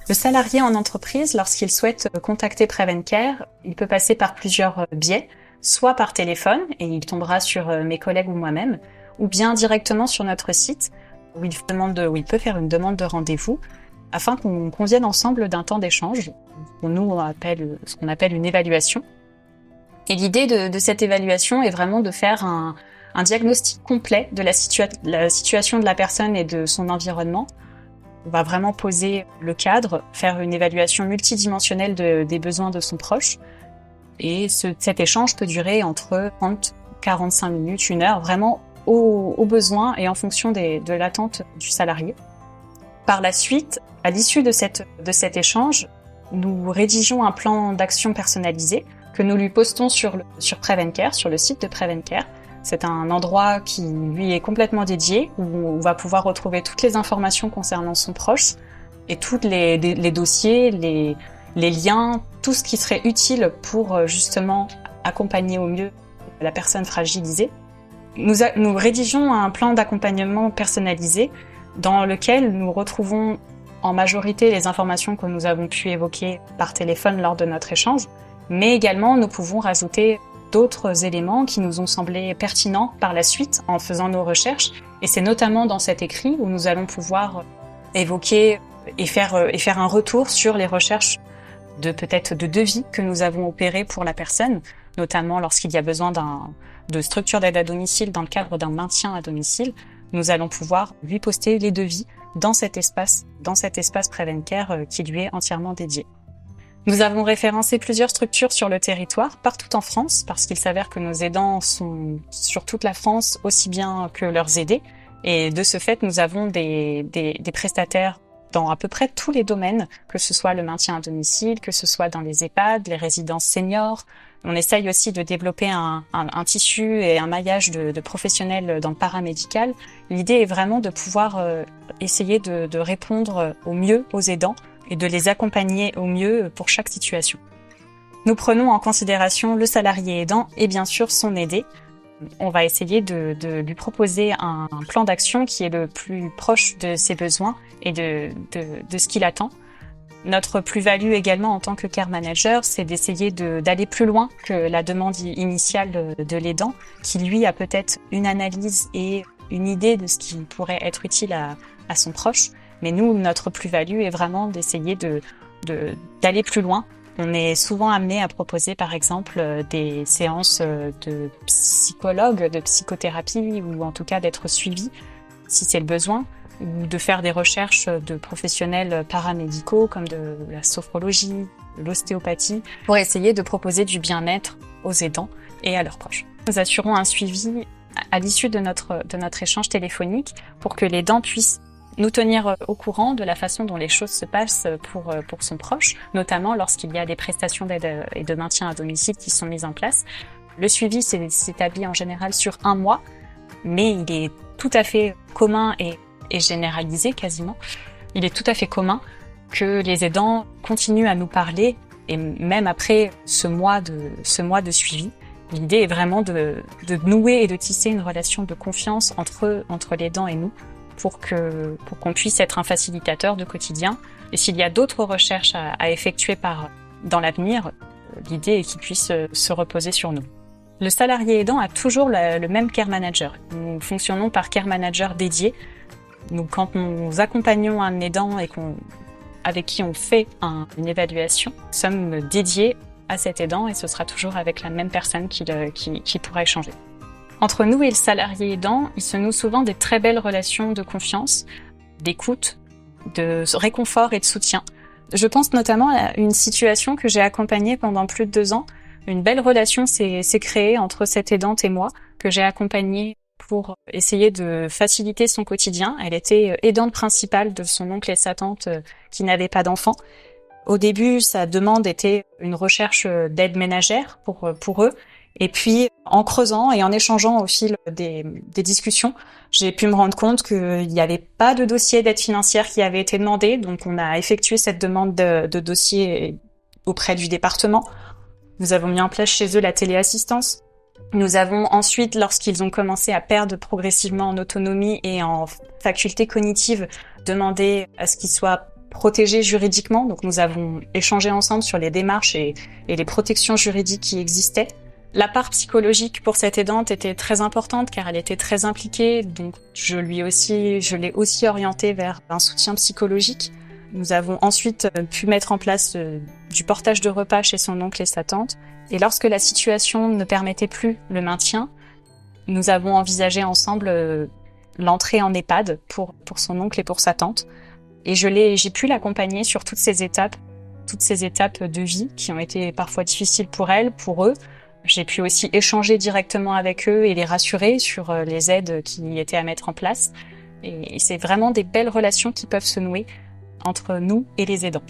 Le salarié en entreprise, lorsqu'il souhaite contacter Prevencare, il peut passer par plusieurs biais, soit par téléphone, et il tombera sur mes collègues ou moi-même, ou bien directement sur notre site, où il peut faire une demande de rendez-vous, afin qu'on convienne ensemble d'un temps d'échange, ce qu'on appelle une évaluation. Et l'idée de cette évaluation est vraiment de faire un diagnostic complet de la situation de la personne et de son environnement. On va vraiment poser le cadre, faire une évaluation multidimensionnelle des besoins de son proche. Et cet échange peut durer entre 30, 45 minutes, 1 heure, vraiment au besoin et en fonction de l'attente du salarié. Par la suite, à l'issue de cet échange, nous rédigeons un plan d'action personnalisé que nous lui postons sur Prevencare, sur le site de Prevencare. C'est un endroit qui lui est complètement dédié, où on va pouvoir retrouver toutes les informations concernant son proche et tous les dossiers, les liens, tout ce qui serait utile pour justement accompagner au mieux la personne fragilisée. Nous rédigeons un plan d'accompagnement personnalisé dans lequel nous retrouvons en majorité les informations que nous avons pu évoquer par téléphone lors de notre échange, mais également nous pouvons rajouter d'autres éléments qui nous ont semblé pertinents par la suite en faisant nos recherches. Et c'est notamment dans cet écrit où nous allons pouvoir évoquer et faire un retour sur les recherches de devis que nous avons opérés pour la personne, notamment lorsqu'il y a besoin de structure d'aide à domicile dans le cadre d'un maintien à domicile. Nous allons pouvoir lui poster les devis dans cet espace Prevencare qui lui est entièrement dédié. Nous avons référencé plusieurs structures sur le territoire, partout en France, parce qu'il s'avère que nos aidants sont sur toute la France aussi bien que leurs aidés. Et de ce fait, nous avons des prestataires dans à peu près tous les domaines, que ce soit le maintien à domicile, que ce soit dans les EHPAD, les résidences seniors. On essaye aussi de développer un tissu et un maillage de professionnels dans le paramédical. L'idée est vraiment de pouvoir essayer de répondre au mieux aux aidants et de les accompagner au mieux pour chaque situation. Nous prenons en considération le salarié aidant et bien sûr son aidé. On va essayer de lui proposer un plan d'action qui est le plus proche de ses besoins et de ce qu'il attend. Notre plus-value également en tant que care manager, c'est d'essayer d'aller plus loin que la demande initiale de l'aidant, qui lui a peut-être une analyse et une idée de ce qui pourrait être utile à son proche. Mais nous, notre plus-value est vraiment d'essayer d'aller plus loin. On est souvent amené à proposer, par exemple, des séances de psychologue, de psychothérapie, ou en tout cas d'être suivi, si c'est le besoin, ou de faire des recherches de professionnels paramédicaux, comme de la sophrologie, de l'ostéopathie, pour essayer de proposer du bien-être aux aidants et à leurs proches. Nous assurons un suivi à l'issue de notre échange téléphonique pour que l'aidant puisse nous tenir au courant de la façon dont les choses se passent pour son proche, notamment lorsqu'il y a des prestations d'aide et de maintien à domicile qui sont mises en place. Le suivi s'établit en général sur 1 mois, mais il est tout à fait commun et généralisé quasiment. Il est tout à fait commun que les aidants continuent à nous parler, et même après ce mois de suivi. L'idée est vraiment de nouer et de tisser une relation de confiance entre l'aidant et nous, pour qu'on puisse être un facilitateur de quotidien. Et s'il y a d'autres recherches à effectuer dans l'avenir, l'idée est qu'il puisse se reposer sur nous. Le salarié aidant a toujours le même care manager. Nous fonctionnons par care manager dédié. Quand nous accompagnons un aidant et avec qui on fait une évaluation, nous sommes dédiés à cet aidant et ce sera toujours avec la même personne qui pourra échanger. Entre nous et le salarié aidant, il se noue souvent des très belles relations de confiance, d'écoute, de réconfort et de soutien. Je pense notamment à une situation que j'ai accompagnée pendant plus de 2 ans. Une belle relation s'est créée entre cette aidante et moi, que j'ai accompagnée pour essayer de faciliter son quotidien. Elle était aidante principale de son oncle et sa tante qui n'avaient pas d'enfants. Au début, sa demande était une recherche d'aide ménagère pour eux. Et puis, en creusant et en échangeant au fil des discussions, j'ai pu me rendre compte qu'il n'y avait pas de dossier d'aide financière qui avait été demandé. Donc, on a effectué cette demande de dossier auprès du département. Nous avons mis en place chez eux la téléassistance. Nous avons ensuite, lorsqu'ils ont commencé à perdre progressivement en autonomie et en faculté cognitive, demandé à ce qu'ils soient protégés juridiquement. Donc nous avons échangé ensemble sur les démarches et les protections juridiques qui existaient. La part psychologique pour cette aidante était très importante car elle était très impliquée, donc je l'ai aussi orientée vers un soutien psychologique. Nous avons ensuite pu mettre en place du portage de repas chez son oncle et sa tante. Et lorsque la situation ne permettait plus le maintien, nous avons envisagé ensemble l'entrée en EHPAD pour son oncle et pour sa tante. Et j'ai pu l'accompagner sur toutes ces étapes de vie qui ont été parfois difficiles pour elle, pour eux. J'ai pu aussi échanger directement avec eux et les rassurer sur les aides qui étaient à mettre en place. Et c'est vraiment des belles relations qui peuvent se nouer entre nous et les aidants.